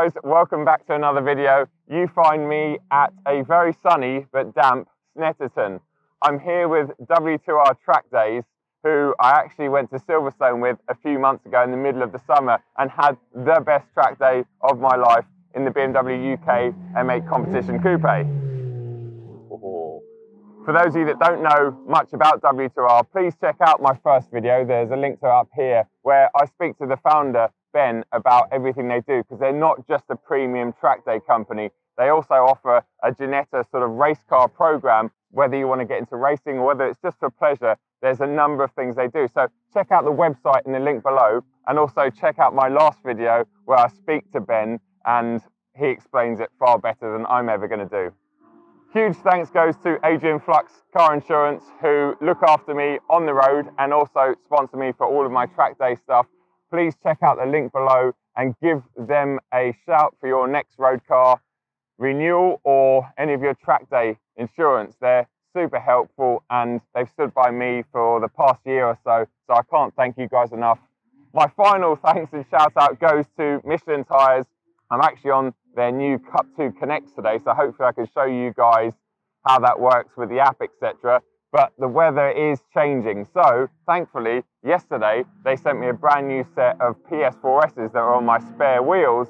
guys, welcome back to another video. You find me at a very sunny but damp Snetterton. I'm here with W2R Track Days, who I actually went to Silverstone with a few months ago in the middle of the summer and had the best track day of my life in the BMW UK M2 Competiton Coupe. For those of you that don't know much about W2R, please check out my first video. There's a link to it up here where I speak to the founder, Ben, about everything they do, because they're not just a premium track day company. They also offer a Ginetta sort of race car program, whether you want to get into racing or whether it's just for pleasure. There's a number of things they do. So check out the website in the link below, and also check out my last video where I speak to Ben and he explains it far better than I'm ever going to do. Huge thanks goes to Adrian Flux Car Insurance, who look after me on the road and also sponsor me for all of my track day stuff. Please check out the link below and give them a shout for your next road car renewal or any of your track day insurance. They're super helpful and they've stood by me for the past year or so, so I can't thank you guys enough. My final thanks and shout out goes to Michelin tyres. I'm actually on their new Cup 2 Connects today, so hopefully I can show you guys how that works with the app, etc. But the weather is changing, so thankfully yesterday they sent me a brand new set of PS4Ss that are on my spare wheels,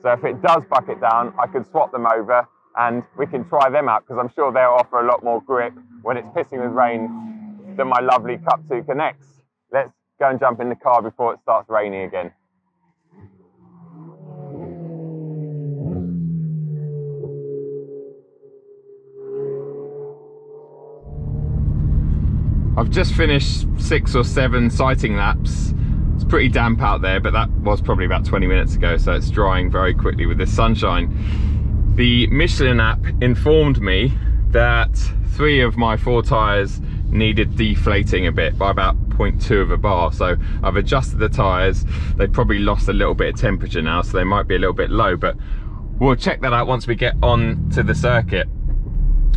so if it does bucket down I can swap them over and we can try them out, because I'm sure they'll offer a lot more grip when it's pissing with rain than my lovely Cup 2 Connects. Let's go and jump in the car before it starts raining again. I've just finished 6 or 7 sighting laps. It's pretty damp out there, but that was probably about 20 minutes ago, so it's drying very quickly with this sunshine. The Michelin app informed me that 3 of my 4 tyres needed deflating a bit by about 0.2 of a bar. So I've adjusted the tyres. They've probably lost a little bit of temperature now, so they might be a little bit low, but we'll check that out once we get on to the circuit.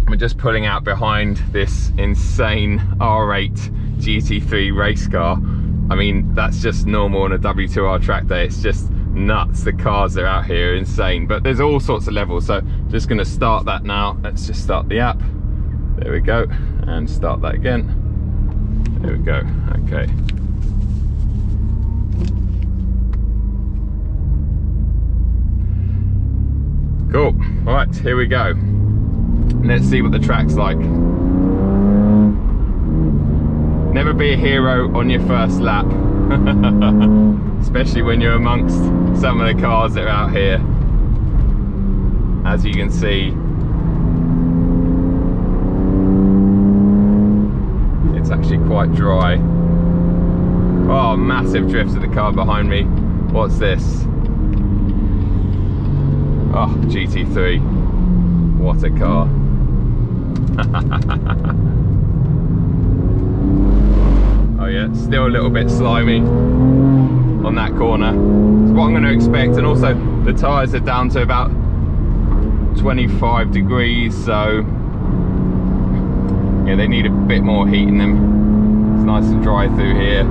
We're just pulling out behind this insane R8 GT3 race car. I mean, that's just normal on a W2R track day. It's just nuts. The cars that are out here are insane, but there's all sorts of levels. So just going to start that now. Let's just start the app. There we go. And start that again. There we go. Okay. Cool. All right, here we go. Let's see what the track's like. Never be a hero on your first lap, especially when you're amongst some of the cars that are out here. As you can see, it's actually quite dry. Oh, massive drifts of the car behind me. What's this? Oh, GT3. What a car. Oh yeah, still a little bit slimy on that corner. It's what I'm going to expect, and also the tyres are down to about 25 degrees, so yeah, they need a bit more heat in them. It's nice and dry through here.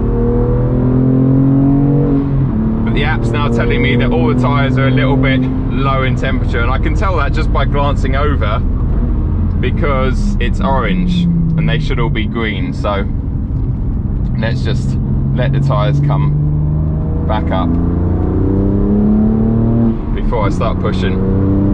But the app's now telling me that all the tyres are a little bit low in temperature, and I can tell that just by glancing over, because it's orange and they should all be green. So let's just let the tyres come back up before I start pushing.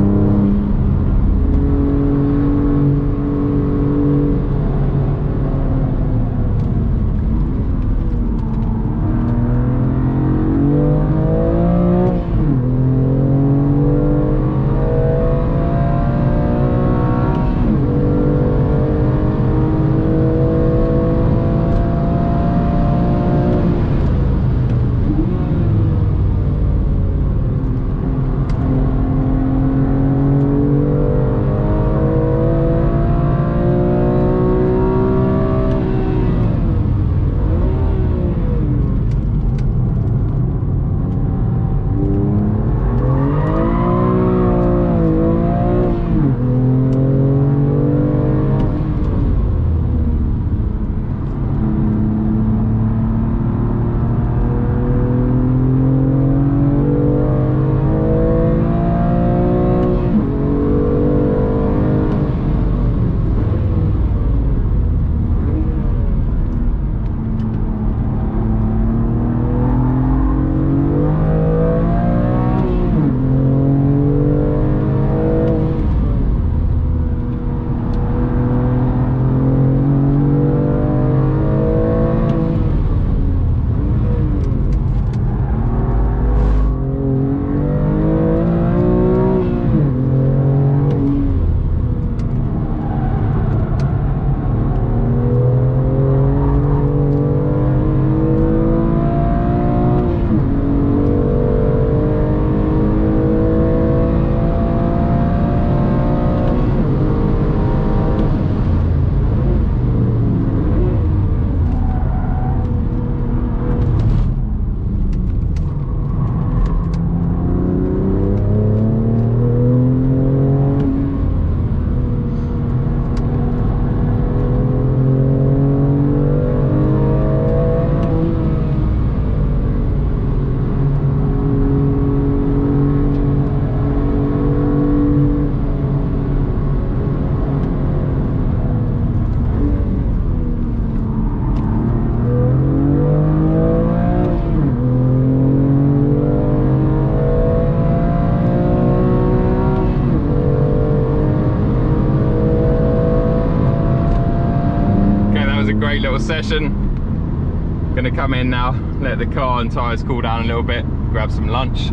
great little session. Gonna come in now, let the car and tyres cool down a little bit, grab some lunch.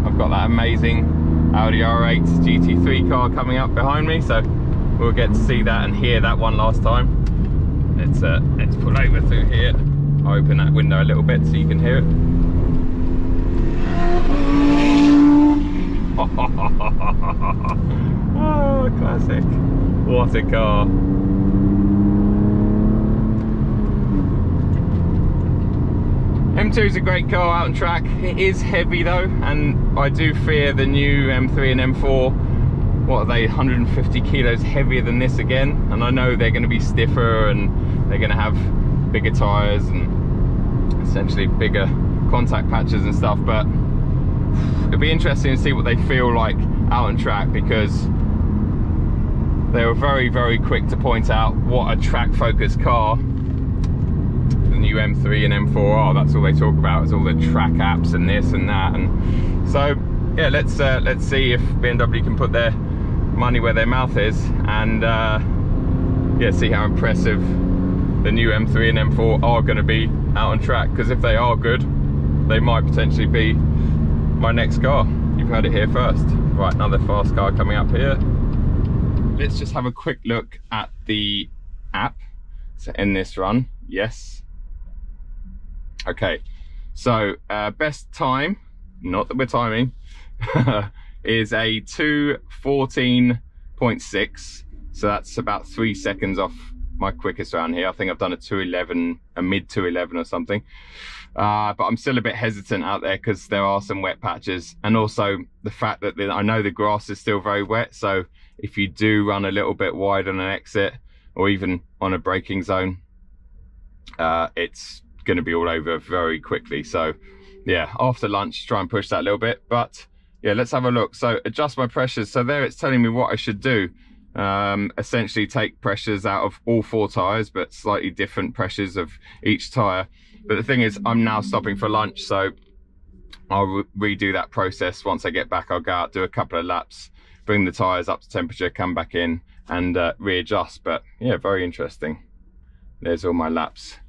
I've got that amazing Audi R8 GT3 car coming up behind me, so we'll get to see that and hear that one last time. Let's pull over through here. I'll open that window a little bit so you can hear it. Oh, classic. What a car. M2 is a great car out on track. It is heavy though, and I do fear the new M3 and M4, what are they, 150 kilos heavier than this again, and I know they're going to be stiffer and they're going to have bigger tyres and essentially bigger contact patches and stuff, but it'll be interesting to see what they feel like out on track, because they were very, very quick to point out what a track focused car the new M3 and M4 are. That's all they talk about, is all the track apps and this and that. And so yeah, let's see if BMW can put their money where their mouth is, and yeah, see how impressive the new M3 and M4 are going to be out on track, because if they are good, they might potentially be my next car. You've heard it here first. Right, another fast car coming up here. Let's just have a quick look at the app to end this run. Yes. Okay, so best time, not that we're timing, is a 2:14.6, so that's about 3 seconds off my quickest around here. I think I've done a 2:11, a mid 2:11 or something, but I'm still a bit hesitant out there because there are some wet patches, and also the fact that I know the grass is still very wet, so if you do run a little bit wide on an exit or even on a braking zone, it's going to be all over very quickly. So yeah, after lunch try and push that a little bit. But yeah, let's have a look. So adjust my pressures. So there it's telling me what I should do. Essentially take pressures out of all 4 tyres, but slightly different pressures of each tyre. But the thing is, I'm now stopping for lunch, so I'll redo that process. Once I get back, I'll go out, do a couple of laps, bring the tyres up to temperature, come back in and readjust. But yeah, very interesting. There's all my laps.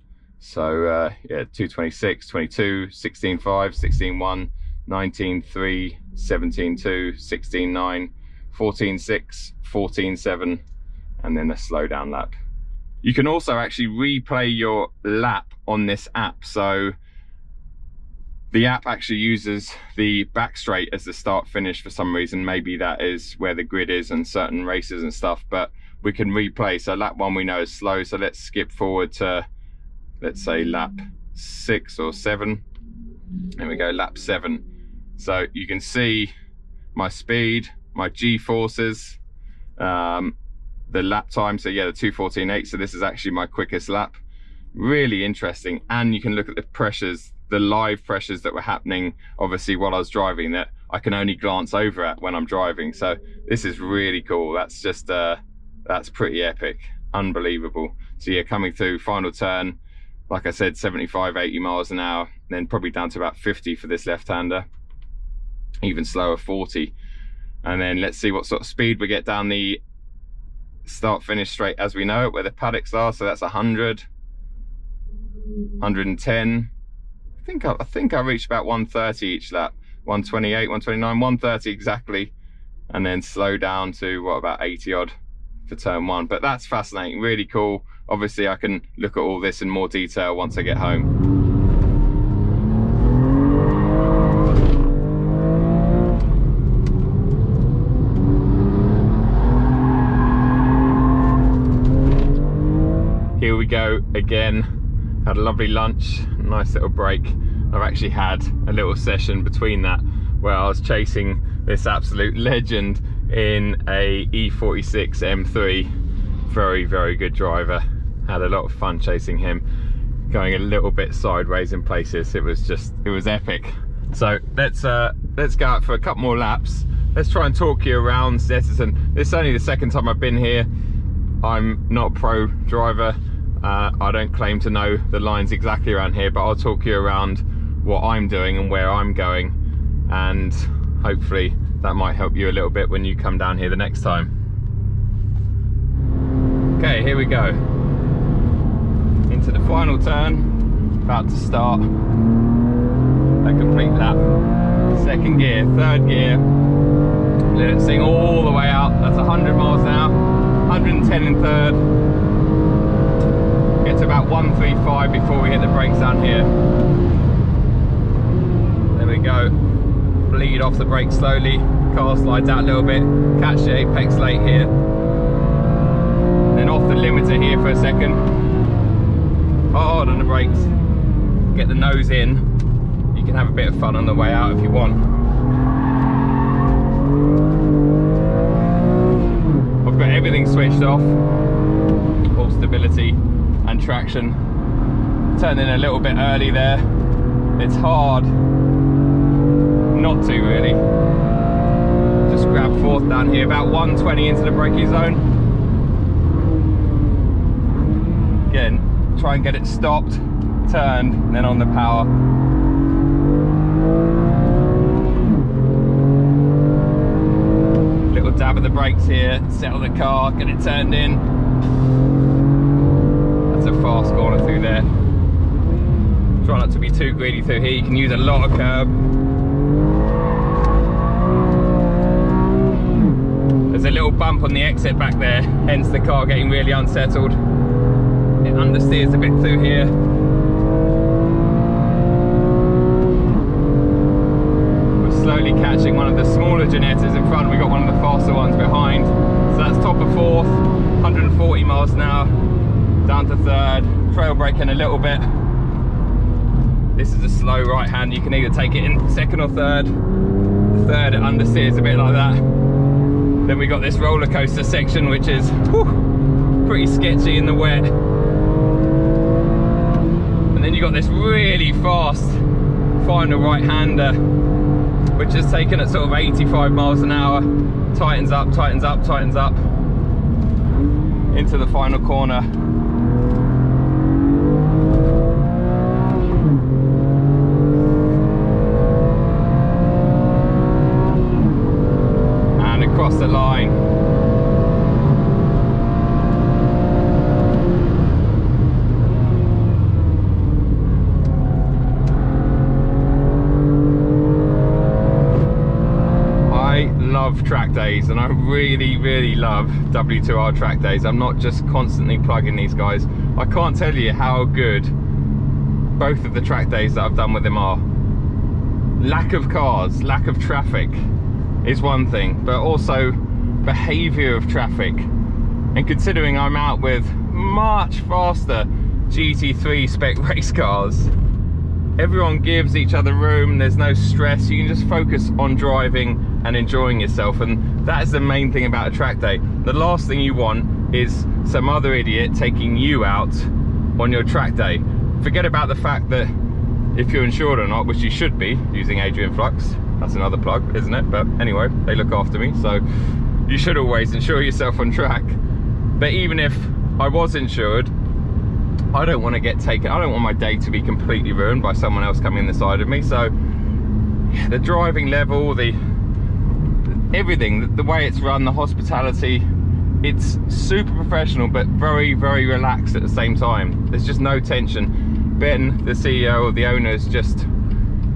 So yeah, 2:26, 22, 16.5, 16.1, 19.3, 17.2, 16.9, 14.6, 14.7, and then a slow down lap. You can also actually replay your lap on this app. So the app actually uses the back straight as the start finish for some reason. Maybe that is where the grid is and certain races and stuff, but we can replay. So lap 1 we know is slow, so let's skip forward to, let's say, lap 6 or 7. There we go, lap 7. So you can see my speed, my G-forces, the lap time. So yeah, the 2:14.8. So this is actually my quickest lap. Really interesting. And you can look at the pressures, the live pressures that were happening, obviously, while I was driving, that I can only glance over at when I'm driving. So this is really cool. That's just, that's pretty epic. Unbelievable. So yeah, coming through final turn, like I said, 75, 80 miles an hour, then probably down to about 50 for this left-hander, even slower, 40. And then let's see what sort of speed we get down the start-finish straight as we know it, where the paddocks are. So that's 100, 110. I think I reached about 130 each lap, 128, 129, 130 exactly, and then slow down to what, about 80 odd for turn 1. But that's fascinating, really cool. Obviously I can look at all this in more detail once I get home. Here we go again. Had a lovely lunch, nice little break. I've actually had a little session between that where I was chasing this absolute legend in a E46 M3. Very, very good driver. Had a lot of fun chasing him, going a little bit sideways in places. It was epic. So let's go out for a couple more laps. Let's try and talk you around Snetterton. This is only the second time I've been here. I'm not a pro driver. I don't claim to know the lines exactly around here, but I'll talk you around what I'm doing and where I'm going, and hopefully that might help you a little bit when you come down here the next time. Okay, here we go. Into into the final turn, about to start a complete lap. Second gear, third gear, let it sing all the way out. That's 100 miles an hour, 110 in third. Get to about 135 before we hit the brakes down here. There we go. Bleed off the brake slowly. Car slides out a little bit. Catch the apex late here. Then off the limiter here for a second. Hard on the brakes. Get the nose in. You can have a bit of fun on the way out if you want. I've got everything switched off. All stability and traction. Turned in a little bit early there. It's hard not to really. Just grab fourth down here, about 120 into the braking zone. Again, try and get it stopped, turned, and then on the power. Little dab of the brakes here, settle the car, get it turned in. That's a fast corner through there. Try not to be too greedy through here, you can use a lot of curb. There's a little bump on the exit back there, hence the car getting really unsettled. It understeers a bit through here. We're slowly catching one of the smaller Ginettas in front. We've got one of the faster ones behind. So that's top of fourth, 140 miles an hour, down to third, trail braking a little bit. This is a slow right hand, you can either take it in second or third. The third, it understeers a bit like that. Then we got this roller coaster section, which is pretty sketchy in the wet. And then you got this really fast final right-hander, which is taken at sort of 85 miles an hour. Tightens up, tightens up, tightens up into the final corner. Across the line. I love track days, and I really love W2R track days. I'm not just constantly plugging these guys. I can't tell you how good both of the track days that I've done with them are. Lack of cars, lack of traffic is one thing, but also behaviour of traffic. And considering I'm out with much faster GT3 spec race cars, everyone gives each other room, there's no stress, you can just focus on driving and enjoying yourself, and that is the main thing about a track day. The last thing you want is some other idiot taking you out on your track day. Forget about the fact that if you're insured or not, which you should be, using Adrian Flux. That's another plug, isn't it? But anyway, they look after me, so you should always insure yourself on track. But even if I was insured, I don't want to get taken, I don't want my day to be completely ruined by someone else coming in the side of me. So yeah, the driving level, everything, the way it's run, the hospitality, it's super professional but very relaxed at the same time. There's just no tension. Ben, the CEO or the owner, is just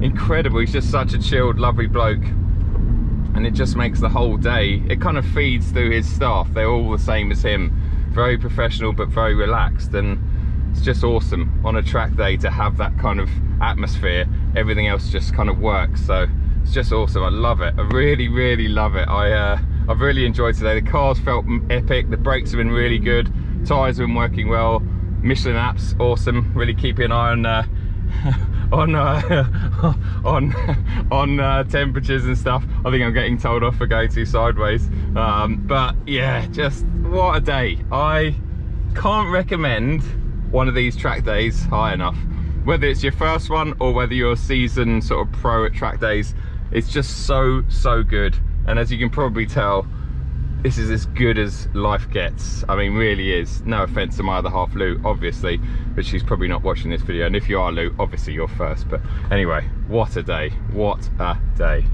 incredible. He's just such a chilled, lovely bloke, and it just makes the whole day, it kind of feeds through his staff. They're all the same as him, very professional but very relaxed, and it's just awesome on a track day to have that kind of atmosphere. Everything else just kind of works, so it's just awesome. I love it. I really love it. I've really enjoyed today. The cars felt epic, the brakes have been really good, tyres have been working well, Michelin app's awesome, really keeping an eye on temperatures and stuff. I think I'm getting told off for going too sideways, but yeah, just what a day. I can't recommend one of these track days high enough. Whether it's your first one or whether you're a seasoned sort of pro at track days, it's just so good. And as you can probably tell, this is as good as life gets. I mean, really is. No offense to my other half, Lou, obviously, but she's probably not watching this video. And if you are, Lou, obviously you're first. But anyway, what a day. What a day.